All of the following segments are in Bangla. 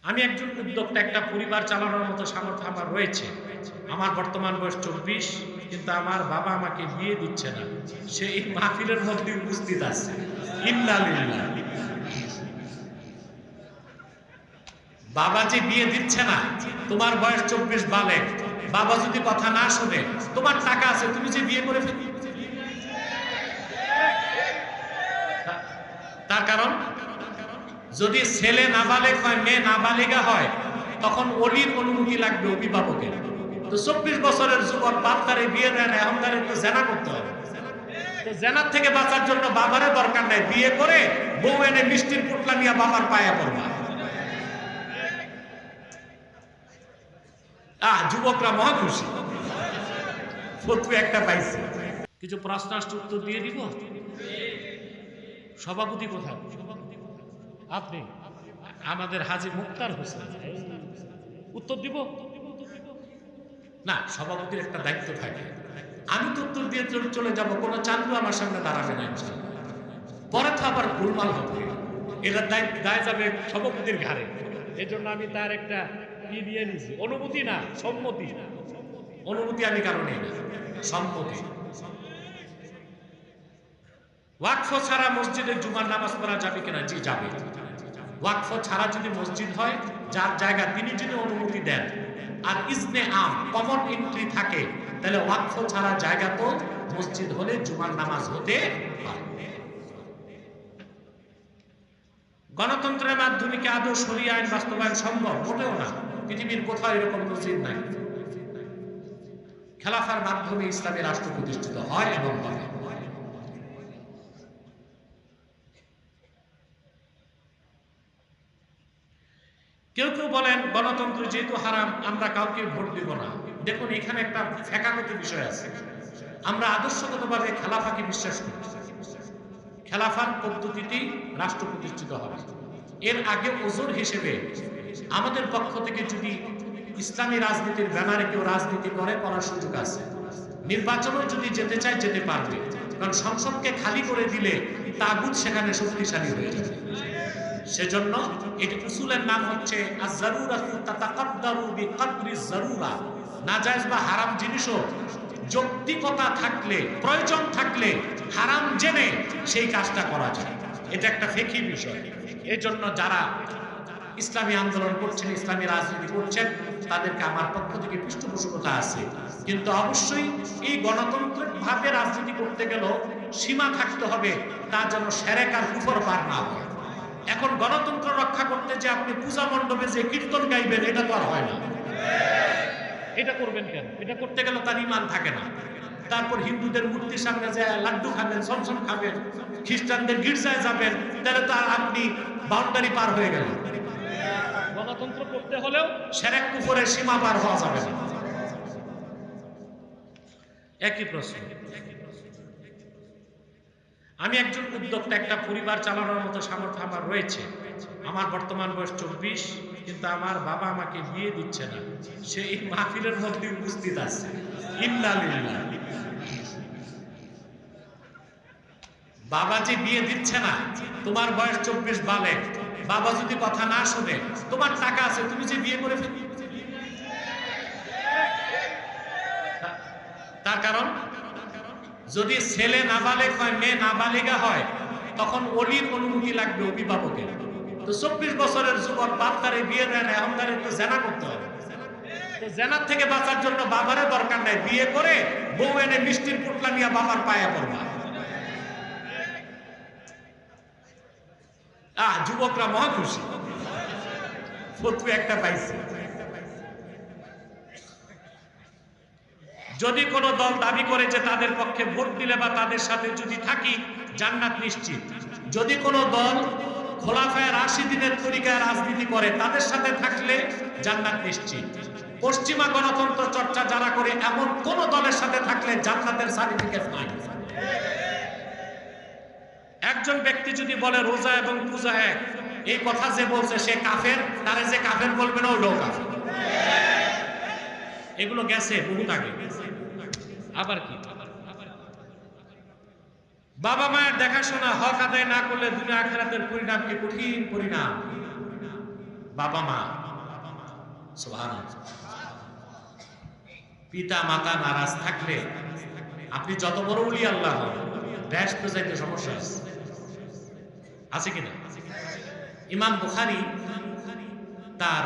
আমি একজন উদ্যোক্তা, একটা পরিবার চালানোর মতো সামর্থ্য আমার রয়েছে। আমার বর্তমান বয়স 24, কিন্তু আমার বাবা আমাকে বিয়ে দিচ্ছে না। সে এই মাহফিলের মধ্যে উপস্থিত আছে। ইন্নালিল্লাহ। বাবা যে বিয়ে দিচ্ছে না, তোমার বয়স 24 বালেগ, বাবা যদি কথা না শুনে, তোমার টাকা আছে, তুমি যে বিয়ে করে ফেলি। তার কারণ, যদি ছেলে নাবালেগ হয়, মেয়ে নাবালিগা হয়, তখন ওলির অনুমতি লাগবে, অভিভাবকের। তো 24 বছরের যুবক বাপ তারে বিয়ে দেয় না, এখন তারে তো জেনা করতে হবে। তো জেনার থেকে বাঁচার জন্য বাবারে দরকার নাই, বিয়ে করে বউ এনে মিষ্টির পুটলা নিয়ে বাবার পায়া পড়বা। যুবকরা মহা খুশি, ফতোয়া একটা পাইছে। কিছু প্রশ্ন আসছে, উত্তর দিয়ে দিব। সভাপতি কোথায়? আপনি? আমাদের হাজী মুক্তার হোসেন। উত্তর দিব না, সভাপতির একটা দায়িত্ব থাকে। আমি তো উত্তর দিয়ে চলে যাব, কোনো চান্দু আমার সামনে দাঁড়াবে না ইনশাআল্লাহ। পরে তো আবার গোলমাল হবে, এটার দায় যাবে সভাপতির ঘাড়ে। এই জন্য আমি তার একটা কি দিয়ে নিছি, অনুমতি না সম্মতি। অনুমতি আমি কারো নেই না, সম্মতি। ওয়াকফ ছাড়া মসজিদে জুমার নামাজ পড়া যাবে কিনা? জি যাবে। ওয়াকফ ছাড়া যদি মসজিদ হয়, যার জায়গা তিনি যদি অনুমতি দেন আর ইজনে আম, কমন এন্ট্রি থাকে, তাহলে ওয়াকফ ছাড়া জায়গা তো মসজিদ হলে জুমার নামাজ হতে পারে। গণতন্ত্রের মাধ্যমে কি আদৌ শরিয়া আইন বাস্তবায়ন সম্ভব? মোটেও না। পৃথিবীর কোথাও এরকম নজির নাই। খেলাফার মাধ্যমে ইসলামী রাষ্ট্র প্রতিষ্ঠিত হয় এবং হবে। কেউ কেউ বলেন গণতন্ত্র যেহেতু হারাম, আমরা কাউকে ভোট দিব না। দেখুন, এখানে একটা ফ্যাকাগত বিষয় আছে। আমরা আদর্শগতভাবে খেলাফাকে বিশ্বাস করি। খেলাফার পদ্ধতিতেই রাষ্ট্র প্রতিষ্ঠিত হবে। এর আগে ওজোর হিসেবে আমাদের পক্ষ থেকে যদি ইসলামী রাজনীতির ব্যানারে কেউ রাজনীতি করে, করার সুযোগ আছে। নির্বাচনও যদি যেতে চায়, যেতে পারবে। কারণ সংসদকে খালি করে দিলে তাগুত সেখানে শক্তিশালী হয়ে যাবে। সেজন্য এটি উসুলের নাম হচ্ছে আয-যারুরাতু তাতাকাদ্দারু বিকদরি যারুরা। নাজায়েজ বা হারাম জিনিসও যৌক্তিকতা থাকলে, প্রয়োজন থাকলে হারাম জেনে সেই কাজটা করা যায়। এটা একটা ফিকহি বিষয়। এজন্য যারা ইসলামী আন্দোলন করছেন, ইসলামী রাজনীতি করছেন, তাদেরকে আমার পক্ষ থেকে পৃষ্ঠপোষকতা আছে। কিন্তু অবশ্যই এই গণতান্ত্রিকভাবে রাজনীতি করতে গেলেও সীমা থাকতে হবে, তা যেন শিরক আর কুফর পার না হয়। এখন গণতন্ত্র রক্ষা করতে যে আপনি পূজা মণ্ডপে যে কীর্তন গাইবেন, এটা তো আর হয় না। এটা করবেন কেন? এটা করতে গেলে তার ঈমান থাকে না। তারপর হিন্দুদের মূর্তির সামনে যে লাড্ডু খাবেন, সমসম খাবেন, খ্রিস্টানদের গির্জায় যাবেন, তাহলে তো আর আপনি বাউন্ডারি পার হয়ে গেলেন। গণতন্ত্র করতে হলেও শিরক কুফরের সীমা পার হওয়া যাবে না। একই প্রশ্ন। আমি একজন উদ্যোক্তা, একটা পরিবার চালানোর মতো সামর্থ্য আমার রয়েছে। আমার বর্তমান বয়স 24, কিন্তু আমার বাবা আমাকে বিয়ে দিচ্ছে না। সে এই মাহফিলের মধ্যে উপস্থিত আছে। ইন্নালিল্লাহ। বাবা যে বিয়ে দিচ্ছে না, তোমার বয়স 24 বালেগ, বাবা যদি কথা না শুনে, তোমার টাকা আছে, তুমি যে বিয়ে করে ফেলি। তার কারণ, যদি ছেলে নাবালেগ হয়, মেয়ে নাবালিগা হয়, তখন ওলির অনুমতি লাগবে, অভিভাবকের। তো 24 বছরের যুবক বাপ তারে বিয়ে দেয় না, এখন তারে তো জেনা করতে হবে। তো জেনার থেকে বাঁচার জন্য বাবারে দরকার নাই, বিয়ে করে বউ এনে মিষ্টির পুটলা নিয়ে বাবার পায়া পড়বা। যুবকরা মহা খুশি, ফতোয়া একটা পাইছে। যদি কোনো দল দাবি করে যে তাদের পক্ষে ভোট দিলে বা তাদের সাথে যদি থাকি জান্নাত নিশ্চিত, যদি কোনো দল খোলাফায়ে রাশিদিনের তরিকায় রাজনীতি করে, তাদের সাথে থাকলে জান্নাত নিশ্চিত। পশ্চিমা গণতন্ত্র চর্চা যারা করে, এমন কোন দলের সাথে থাকলে জান্নাতের সার্টিফিকেট নাই। একজন ব্যক্তি যদি বলে রোজা এবং পূজা এক, এই কথা যে বলছে সে কাফের, তারে যে কাফের বলবে না, ওইটাও কাফের। এগুলো গেছে বহুত আগে। আবার কি, বাবা মায়ের দেখাশোনা হক আদায় না করলে দুনিয়া আখিরাতের পরিণাম কি কঠিন পরিণাম। বাবা মা, সুবহানাল্লাহ, পিতা মাতা নারাজ থাকলে আপনি যত বড় ওলি আল্লাহ হন, ব্যস্ত যাইতে সমস্যা আছে কিনা? ইমাম বুখারী তার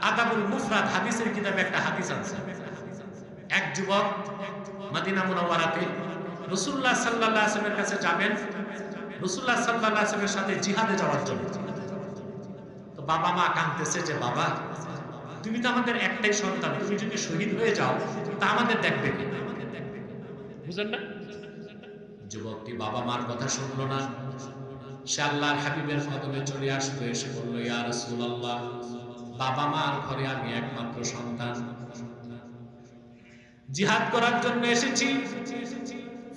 আদাবুল মুফরাদ হাদিসের কিতাবে একটা হাদিস আছে। এক যুবক মদিনা মুনাওয়ারাতে রাসূলুল্লাহ সাল্লাল্লাহু আলাইহি ওয়াসাল্লামের কাছে যাবেন, রাসূলুল্লাহ সাল্লাল্লাহু আলাইহি ওয়াসাল্লামের সাথে জিহাদে যাওয়ার জন্য। তো বাবা মা কাঁদতেছে যে, বাবা তুমি তো আমাদের একটাই সন্তান, তুমি যদি শহীদ হয়ে যাও তা আমাদের দেখবে কি? বুঝেন না? যুবকটি বাবা মার কথা শুনলো না, সে আল্লাহর হাবিবের কদমে চলে আসলো, এসে বলল, ইয়া রাসূলুল্লাহ, বাবা মার ঘরে আমি একমাত্র সন্তান, জিহাদ করার জন্য এসেছি,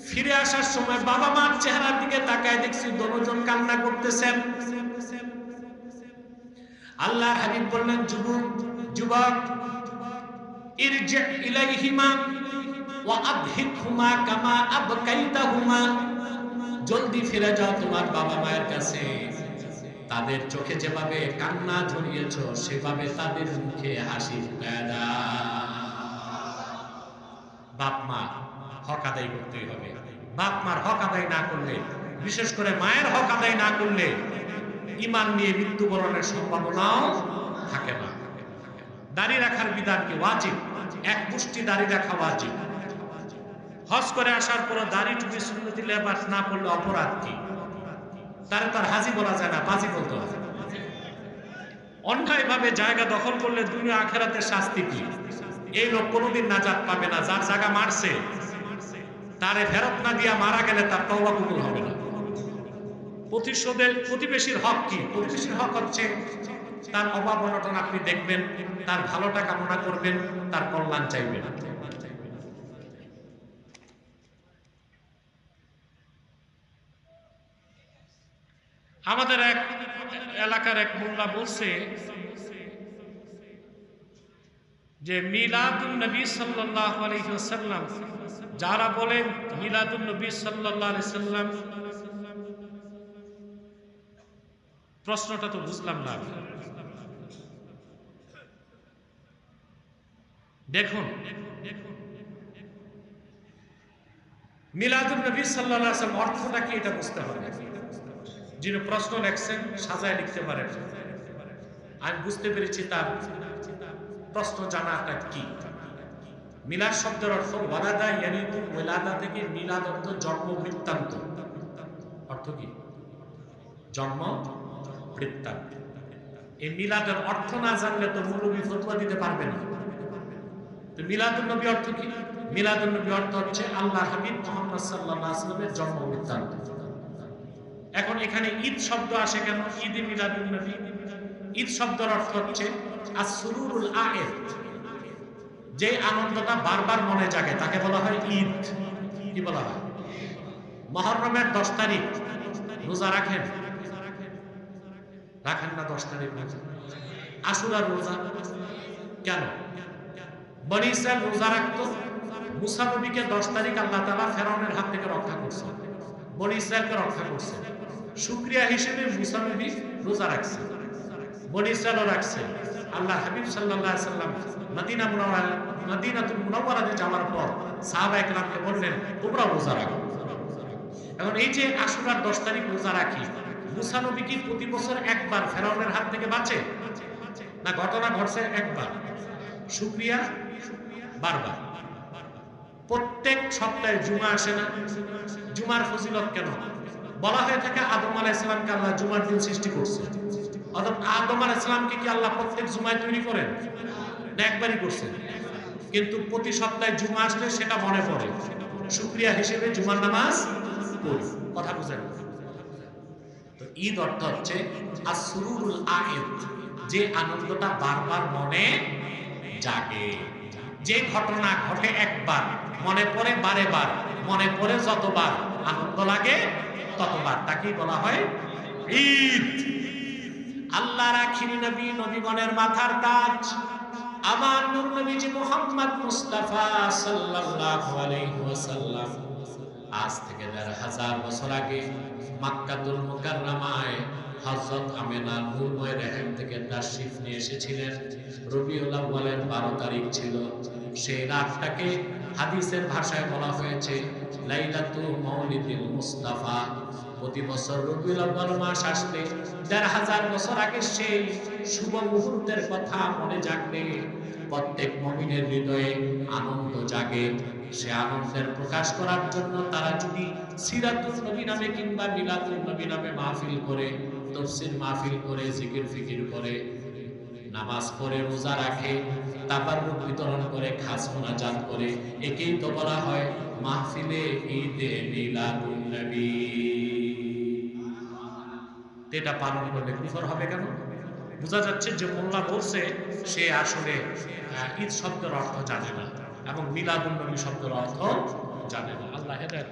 ফিরে আসার সময় বাবা মার চেহারার দিকে তাকায় দেখছি দুজন কান্না করতেছেন। আল্লাহর হাবিব বললেন, যুবক ইরজি ইলাইহিমা ওয়া আবহিকহুমা কামা আবকাইতাহুমা, জলদি ফিরে যাও তোমার বাবা মায়ের কাছে, তাদের চোখে যেভাবে কান্না ঝরিয়েছো সেভাবে তাদের মুখে হাসি ফুটায় দাও। বাপ মা হক আদায় করতেই হবে। বাপ মার হক আদায় না করলে, বিশেষ করে মায়ের হক আদায় না করলে ঈমান নিয়ে মৃত্যুবরণের সম্ভাবনাও থাকে না। দাড়ি রাখার বিধান কি? ওয়াজিব। এক মুষ্টি দাড়ি রাখা ওয়াজিব। হজ করে আসার পর দাড়ি টুপি সুন্নতি লেবাস না পড়লে অপরাধ কি? তার হাজি বলা যায় না, বাজি বলতে হবে। অন্যায়ভাবে জায়গা দখল করলে দুনিয়া আখেরাতের শাস্তি কি? এই লোক কোনোদিন নাজাত পাবে না। যার জায়গা মারছে তারে ফেরত না দিয়া মারা গেলে তার তওবা কবুল হবে না। প্রতিবেশীর হক কি? প্রতিবেশীর হক হচ্ছে তার অভাব অনটন আপনি দেখবেন, তার ভালোটা কামনা করবেন, তার কল্যাণ চাইবেন। আমাদের এক এলাকার এক মোল্লা বলছে যে মিলাদুন নবী সাল্লাল্লাহু আলাইহি ওয়াসাল্লাম, যারা বলেন মিলাদুন নবী সাল্লাল্লাহু আলাইহি ওয়াসাল্লাম, প্রশ্নটা তো বুঝলাম না। দেখুন, মিলাদুন নবী সাল্লাল্লাহু আলাইহি ওয়াসাল্লাম অর্থটা কি এটা বুঝতে হবে। যিনি প্রশ্ন লিখছেন সাজায় লিখতে পারেন, আমি বুঝতে পেরেছি তার প্রশ্ন জানাটা কি। মিলাদ শব্দের অর্থ ওয়ালাদা ইয়ালিদু, ওয়ালাদা থেকে মিলাদ অর্থ জন্ম বৃত্তান্ত। অর্থ কি? জন্ম বৃত্তান্ত। এই মিলাদের অর্থ না জানলে তো মৌলবী ফতোয়া দিতে পারবে না। তো মিলাদুন নবী অর্থ কি? মিলাদুন নবী অর্থ হচ্ছে আল্লাহর হাবিব মুহাম্মদ সাল্লাল্লাহু আলাইহি ওয়াসাল্লামের জন্ম বৃত্তান্ত। এখন এখানে ঈদ শব্দ আসে কেন? ঈদে মিলাদুন নবী, ঈদ শব্দের অর্থ হচ্ছে আসরুরুল আয়েদ, যে আনন্দটা বারবার মনে জাগে তাকে বলা হয় ঈদ। কি বলা হয়? মুহররমের 10 তারিখ রোজা রাখেন? রাখেন না 10 তারিখ রোজা? আশুরার রোজা কেন? বনী ইসরাইল রোজা রাখতো, মুসা নবীকে 10 তারিখ আল্লাহ তাআলা ফেরাউনের হাত থেকে রক্ষা করছে, বনী ইসরাইলকে রক্ষা করছে। শুকরিয়া হিসেবে মুসা নবী রোজা রাখছে, বনী ইসরাইলও রাখছে। আল্লাহ হাবিব সাল্লাল্লাহু আলাইহি ওয়াসাল্লাম মদিনাতুল মুনাওয়ারাতে যাওয়ার পর সাহাবায়ে কেরামকে বললেন, তোমরা রোজা রাখো। এখন এই যে আশুরার 10 তারিখ রোজা রাখি, মুসা নবী কি প্রতি বছর একবার ফেরাউনের হাত থেকে বাঁচে? না, ঘটনা ঘটছে একবার। শুকরিয়া বারবার। প্রত্যেক সপ্তাহে জুমা আসে না? জুমার ফজিলত কেন? বলা হয়ে থাকে আদম আলাইহিস সালামকে আল্লাহ জুমার দিন সৃষ্টি করছে। আদম আলাইহিস সালামকে কি আল্লাহ প্রত্যেক জুমায় তৈরি করেন? না, একবারই করছেন। কিন্তু প্রতি সপ্তাহে জুমা আসলে সেটা মনে পড়ে, শুকরিয়া হিসেবে জুমার নামাজ পড়ি। কথা বুঝেন? তো ঈদ অর্থ হচ্ছে আসরুরুল আয়েদ, যে আনন্দটা বারবার মনে জাগে, যে ঘটনা ঘটে একবার মনে পড়ে বারে বার, মনে পড়ে যতবার আনন্দ লাগে ততবার, তাকেই বলা হয় ঈদ। আল্লাহর আখিরি নবী, নবীগণের মাথার তাজ, আমার নূর নবীজি মুহাম্মদ মুস্তাফা সাল্লাল্লাহু আলাইহি ওয়াসাল্লাম আজ থেকে ১৫০০ বছর আগে মক্কাতুল মুকাররমায় হযরত আমেনা নূরময় রেহেম থেকে তাশরিফ নিয়ে এসেছিলেন। রবিউল আউয়ালের 12 তারিখ ছিল। সেই রাতটাকে হাদিসের ভাষায় বলা হয়েছে লাইলাতু মাউলিদিল মুস্তাফা। প্রতি বছর রবিউল আউয়াল মাস আসলে ১৫০০ বছর আগে সেই শুভ মুহূর্তের কথা মনে জাগলে প্রত্যেক মুমিনের হৃদয়ে আনন্দ জাগে। সে আনন্দের প্রকাশ করার জন্য তারা যদি সিরাতুন নবী নামে কিংবা মিলাদুন নবী নামে মাহফিল করে, তাফসীর মাহফিল করে, জিকির ফিকির করে, নামাজ পড়ে, রোজা রাখে, তাবাররুক বিতরণ করে, খাস মোনাজাত করে, একেই তো বলা হয় মাহফিলে ঈদে মিলাদুন নবী। এটা পালন করলে কুফর হবে কেন? বোঝা যাচ্ছে যে মোল্লা বলছে সে আসলে ঈদ শব্দের অর্থ জানে না এবং মিলাদুন নবী শব্দের অর্থ জানে না। আল্লাহ হেদায়েত